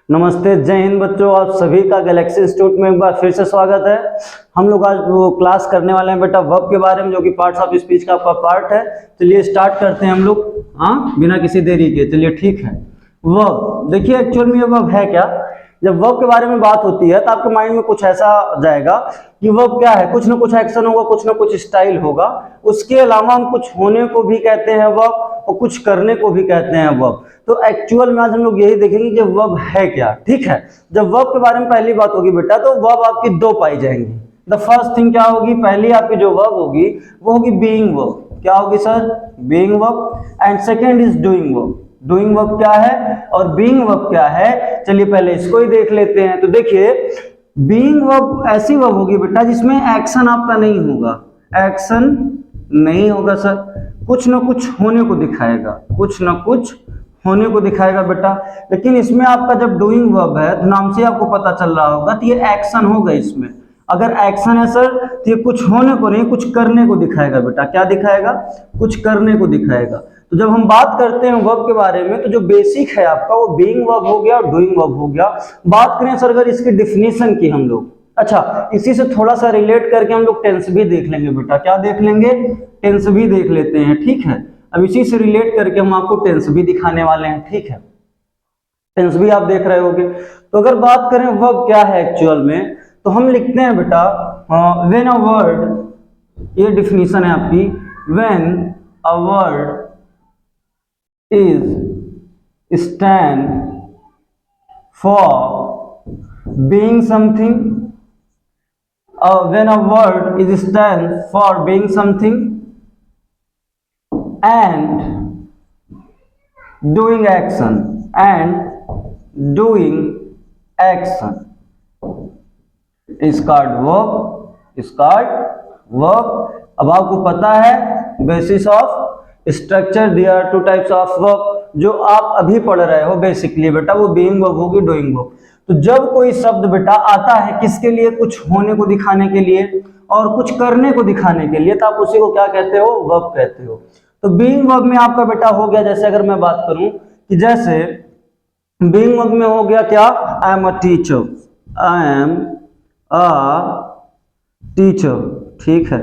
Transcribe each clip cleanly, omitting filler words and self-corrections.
नमस्ते, जय हिंद बच्चों। आप सभी का गैलेक्सी इंस्टीट्यूट में एक बार फिर से स्वागत है। हम लोग आज वो क्लास करने वाले हैं बेटा वर्ब के बारे में, जो कि पार्ट्स ऑफ स्पीच का आपका पार्ट है। चलिए स्टार्ट करते हैं हम लोग, बिना किसी देरी के। चलिए ठीक है। वर्ब देखिए, एक्चुअल में ये वर्ब है क्या। जब वर्ब के बारे में बात होती है तो आपके माइंड में कुछ ऐसा जाएगा कि वर्ब क्या है, कुछ ना कुछ एक्शन होगा, कुछ ना कुछ स्टाइल होगा। उसके अलावा हम कुछ होने को भी कहते हैं वर्ब, और कुछ करने को भी कहते हैं वर्ब। तो एक्चुअल में आज हम लोग यही देखेंगे कि वर्ब है क्या। ठीक है, जब वर्ब के बारे में पहली बात होगी बेटा, तो वर्ब आपकी दो पाई जाएंगी। द फर्स्ट थिंग क्या होगी, पहली आपकी जो वर्ब होगी वो होगी बीइंग वर्ब। क्या होगी sir? Being verb. And second is doing verb. Doing verb क्या है और बीइंग वर्ब क्या है, चलिए पहले इसको ही देख लेते हैं। तो देखिए, बीइंग वर्ब ऐसी वर्ब होगी बेटा जिसमें एक्शन आपका नहीं होगा। एक्शन नहीं होगा सर, कुछ ना कुछ होने को दिखाएगा, कुछ ना कुछ होने को दिखाएगा बेटा। लेकिन इसमें आपका जब डूइंग वर्ब है तो नाम से आपको पता चल रहा होगा तो ये एक्शन होगा। इसमें अगर एक्शन है सर तो ये कुछ होने को नहीं, कुछ करने को दिखाएगा बेटा। क्या दिखाएगा? कुछ करने को दिखाएगा। तो जब हम बात करते हैं वर्ब के बारे में, तो जो बेसिक है आपका वो बीइंग वर्ब हो गया और डूइंग वर्ब हो गया। बात करें सर अगर इसकी डिफिनीशन की हम लोग, अच्छा इसी से थोड़ा सा रिलेट करके हम लोग टेंस भी देख लेंगे बेटा। क्या देख लेंगे? टेंस भी देख लेते हैं। ठीक है, अब इसी से रिलेट करके हम आपको टेंस भी दिखाने वाले हैं। ठीक है, टेंस भी आप देख रहे होगे। तो अगर बात करें वर्ब क्या है एक्चुअल में, तो हम लिखते हैं बेटा व्हेन अ वर्ड, ये डिफिनीशन है आपकी, when a word is stand for being something, when a word is stand for being something and doing action is called verb, is called verb। अब आपको पता है basis of structure, there are two types of verb जो आप अभी पढ़ रहे हो बेसिकली बेटा, वो बीइंग वर्ब होगी, डूइंग वर्ब। तो जब कोई शब्द बेटा आता है किसके लिए, कुछ होने को दिखाने के लिए और कुछ करने को दिखाने के लिए, तो आप उसी को क्या कहते हो? वर्ब कहते हो। तो बीइंग वर्ब में आपका बेटा हो गया, जैसे अगर मैं बात करूं कि जैसे बीइंग वर्ब में हो गया क्या, I am a teacher, I am a teacher. ठीक है,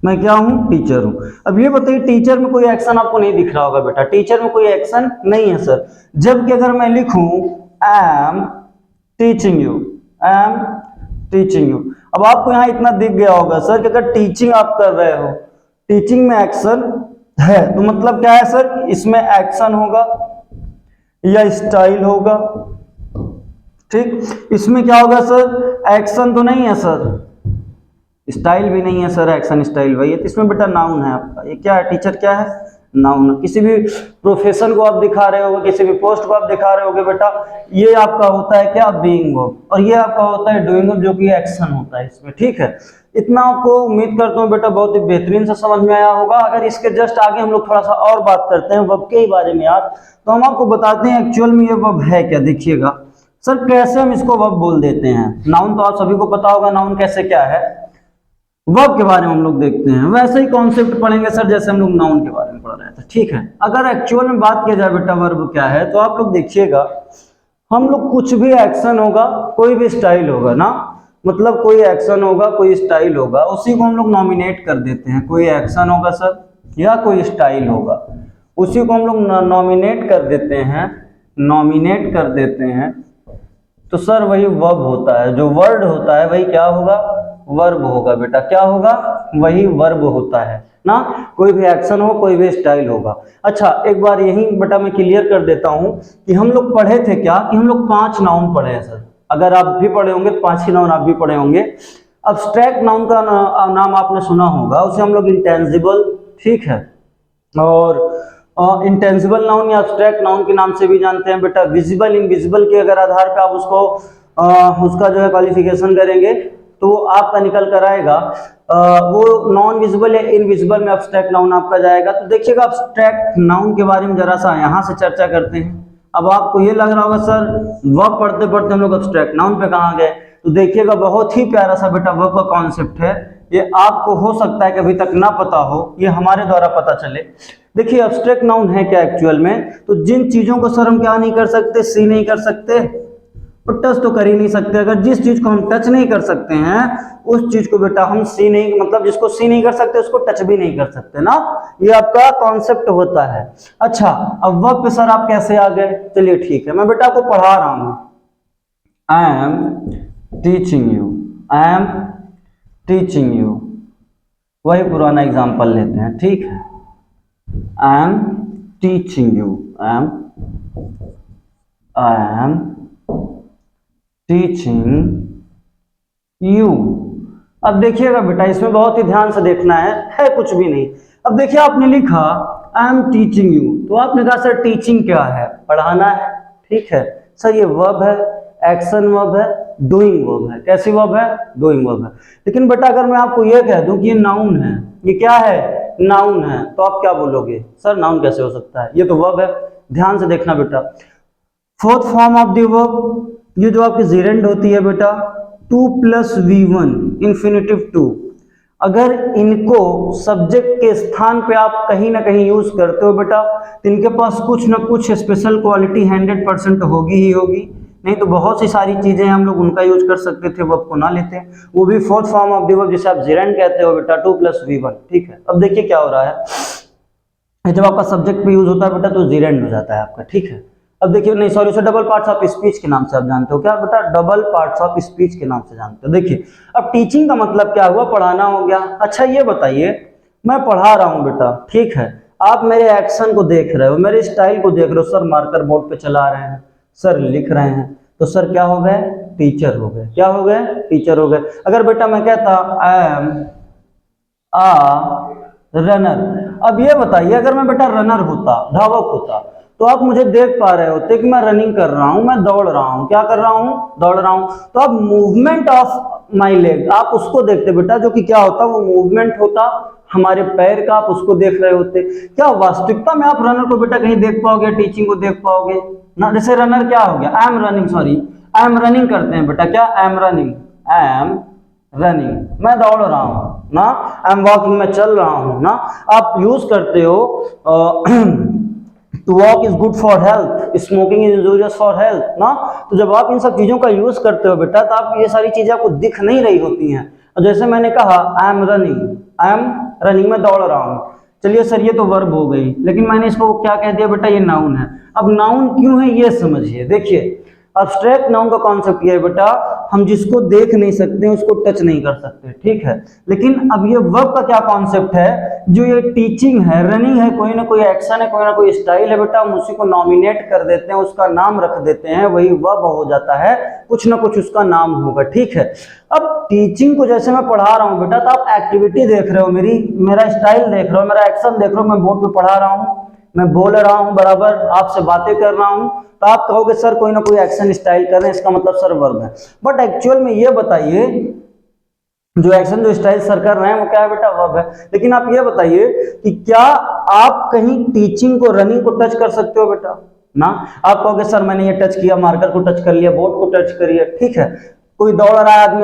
मैं क्या हूं? टीचर हूं। अब ये बताइए, टीचर में कोई एक्शन आपको नहीं दिख रहा होगा बेटा, टीचर में कोई एक्शन नहीं है सर। जबकि अगर मैं लिखूं I am teaching you, I am teaching you, अब आपको यहां इतना दिख गया होगा सर कि अगर टीचिंग आप कर रहे हो, टीचिंग में एक्शन है, तो मतलब क्या है सर, इसमें एक्शन होगा या स्टाइल होगा। ठीक, इसमें क्या होगा सर? एक्शन तो नहीं है सर, स्टाइल भी नहीं है सर, एक्शन स्टाइल वही है। तो इसमें बेटा नाउन है आपका। ये क्या है? टीचर क्या है? नाउन। किसी भी प्रोफेशन को आप दिखा रहे होगे, किसी भी पोस्ट को आप दिखा रहे होगे बेटा, ये आपका होता है क्या? Being verb. और ये आपका होता है डूइंग वर्ब, जो कि एक्शन होता है इसमें। ठीक है, इतना आपको उम्मीद करता हूँ बेटा बहुत ही बेहतरीन से समझ में आया होगा। अगर इसके जस्ट आगे हम लोग थोड़ा सा और बात करते हैं वर्ब के ही बारे में आज, तो हम आपको बताते हैं एक्चुअल में ये वर्ब है क्या। देखिएगा सर, कैसे हम इसको वर्ब बोल देते हैं। नाउन तो आप सभी को पता होगा, नाउन कैसे क्या है। वर्ब के बारे में हम लोग देखते हैं, वैसे ही कॉन्सेप्ट पढ़ेंगे सर जैसे हम लोग नाउन के बारे में पढ़ रहे थे। ठीक है, अगर एक्चुअल में बात किया जाए बेटा वर्ब क्या है, तो आप लोग देखिएगा, हम लोग कुछ भी एक्शन होगा, कोई भी स्टाइल होगा ना, मतलब कोई एक्शन होगा, कोई स्टाइल होगा, उसी को हम लोग नॉमिनेट कर देते हैं। कोई एक्शन होगा सर या कोई स्टाइल होगा, उसी को हम लोग नॉमिनेट कर देते हैं, नॉमिनेट कर देते हैं। तो सर वही वर्ब होता है। जो वर्ड होता है वही क्या होगा? वर्ब होगा बेटा। क्या होगा? वही वर्ब होता है ना। कोई भी एक्शन हो, कोई भी स्टाइल होगा। अच्छा, एक बार यही बेटा मैं क्लियर कर देता हूं कि हम लोग पढ़े थे क्या, कि हम लोग 5 नाउन पढ़े हैं सर। अगर आप भी पढ़े होंगे तो 5 ही नाउन आप भी पढ़े होंगे। अब्स्ट्रैक्ट नाउन का नाम आपने सुना होगा, उसे हम लोग इंटेंजिबल, ठीक है, और इंटेंजिबल नाउन या अब्स्ट्रैक्ट नाउन के नाम से भी जानते हैं बेटा। विजिबल, इनविजिबल के अगर आधार पे आप उसको उसका जो है क्वालिफिकेशन करेंगे तो आपका निकल कर आएगा वो नॉन विजिबल या इनविजिबल में अब्स्ट्रैक्ट नाउन आपका जाएगा। तो देखिएगा अब्स्ट्रैक्ट नाउन के बारे में जरा सा यहाँ से चर्चा करते हैं। अब आपको ये लग रहा होगा सर वर्ब पढ़ते पढ़ते हम लोग अब्स्ट्रैक्ट नाउन पे कहाँ गए, तो देखिएगा बहुत ही प्यारा सा बेटा वर्ब का कॉन्सेप्ट है। ये आपको हो सकता है कि अभी तक ना पता हो, ये हमारे द्वारा पता चले। देखिए अब्स्ट्रैक्ट नाउन है क्या एक्चुअल में, तो जिन चीजों को सर हम क्या नहीं कर सकते, सी नहीं कर सकते, तो टच तो कर ही नहीं सकते। अगर जिस चीज को हम टच नहीं कर सकते हैं उस चीज को बेटा हम सी नहीं, मतलब जिसको सी नहीं कर सकते उसको टच भी नहीं कर सकते ना, ये आपका कॉन्सेप्ट होता है। अच्छा, अब वर्ब पे सर आप कैसे आ गए? चलिए ठीक है, मैं बेटा को पढ़ा रहा हूं, I am teaching you, I am teaching you, वही पुराना एग्जाम्पल लेते हैं, ठीक है। I am teaching you, I am teaching you. अब देखिएगा बेटा, इसमें बहुत ही ध्यान से देखना है कुछ भी नहीं। अब देखिए आपने लिखा आई एम टीचिंग यू, तो आपने कहा सर टीचिंग क्या है? पढ़ाना है, ठीक है सर। ये वर्ब है, एक्शन वर्ब है, डूइंग वर्ब है। कैसी वर्ब है? डूइंग वर्ब है। लेकिन बेटा अगर मैं आपको ये कह दूं कि ये नाउन है, ये क्या है? नाउन है, तो आप क्या बोलोगे? सर नाउन कैसे हो सकता है, ये तो वर्ब है। ध्यान से देखना बेटा, fourth form of the verb, ये जो आपकी जीरेंड होती है बेटा, 2 + V1 इंफिनिटिव 2, अगर इनको सब्जेक्ट के स्थान पे आप कहीं ना कहीं यूज करते हो बेटा, तो इनके पास कुछ ना कुछ स्पेशल क्वालिटी 100% होगी ही होगी। नहीं तो बहुत सी सारी चीजें हम लोग उनका यूज कर सकते थे, वर्ब को ना लेते, वो भी fourth form of the verb जिसे आप जीरेंड कहते हो बेटा, 2 + V1, ठीक है। अब देखिए क्या हो रहा है, जब आपका सब्जेक्ट पे यूज होता है बेटा तो जीरेंड हो जाता है आपका, ठीक है। अब देखिए, नहीं सॉरी, उसे डबल पार्ट्स ऑफ स्पीच के नाम से आप जानते हो क्या बेटा? डबल पार्ट्स ऑफ स्पीच के नाम से जानते हो। देखिए अब टीचिंग का मतलब क्या हुआ? पढ़ाना हो गया। अच्छा ये बताइए, मैं पढ़ा रहा हूं बेटा, ठीक है, आप मेरे एक्शन को देख रहे हो, मेरे स्टाइल को देख रहे हो। सर मार्कर बोर्ड पे चला रहे हैं, सर लिख रहे हैं, तो सर क्या हो गए? टीचर हो गए। क्या हो गए? टीचर हो गए। अगर बेटा मैं कहता आई एम आ रनर, अब ये बताइए अगर मैं बेटा रनर होता, धावक होता, तो आप मुझे देख पा रहे होते कि मैं रनिंग कर रहा हूं, मैं दौड़ रहा हूं। क्या कर रहा हूं? दौड़ रहा हूं। तो आप मूवमेंट ऑफ माई लेग आप उसको देखते बेटा, जो कि क्या होता? वो मूवमेंट होता हमारे पैर का, आप उसको देख रहे होते। क्या वास्तविकता में आप रनर को बेटा कहीं देख पाओगे, टीचिंग को देख पाओगे ना? जैसे रनर क्या हो गया? I am running, sorry I am running करते हैं बेटा, क्या? I am running, I am running, मैं दौड़ रहा हूं ना, आई एम वॉकिंग, मैं चल रहा हूं ना। आप यूज करते हो to walk is good for health, smoking is injurious for health ना। तो जब आप इन सब चीजों का यूज करते हो बेटा, तो आप ये सारी चीजें आपको दिख नहीं रही होती हैं। और जैसे मैंने कहा I am running, I am running, मैं दौड़ रहा हूं। चलिए सर ये तो वर्ब हो गई, लेकिन मैंने इसको क्या कह दिया बेटा? ये नाउन है। अब नाउन क्यों है ये समझिए। देखिए अब्स्ट्रैक्ट नाउन का कॉन्सेप्ट ये है बेटा, हम जिसको देख नहीं सकते उसको टच नहीं कर सकते, ठीक है। लेकिन अब ये वर्ब का क्या कॉन्सेप्ट है? जो ये टीचिंग है, रनिंग है, कोई ना कोई एक्शन है, कोई ना कोई स्टाइल है बेटा, हम उसी को नॉमिनेट कर देते हैं, उसका नाम रख देते हैं, वही वर्ब हो जाता है, कुछ ना कुछ उसका नाम होगा, ठीक है। अब टीचिंग को जैसे मैं पढ़ा रहा हूं बेटा, तो आप एक्टिविटी देख रहे हो मेरी, मेरा स्टाइल देख रहे हो, मेरा एक्शन देख रहे हो, मैं बोर्ड पे पढ़ा रहा हूं, मैं बोल रहा हूं बराबर, आपसे बातें कर रहा हूं, तो आप कहोगे सर कोई ना कोई एक्शन स्टाइल कर रहे हैं, इसका मतलब सर वर्ब है। बट एक्चुअल में ये बताइए, जो एक्शन जो स्टाइल सर कर रहे हैं वो क्या है बेटा? वर्ब है। लेकिन आप ये बताइए कि क्या आप कहीं टीचिंग को, रनिंग को टच कर सकते हो बेटा? ना। आप कहोगे सर मैंने ये टच किया, मार्कर को टच कर लिया, बोर्ड को टच करिए, ठीक है। कोई दौड़ रहा है आदमी,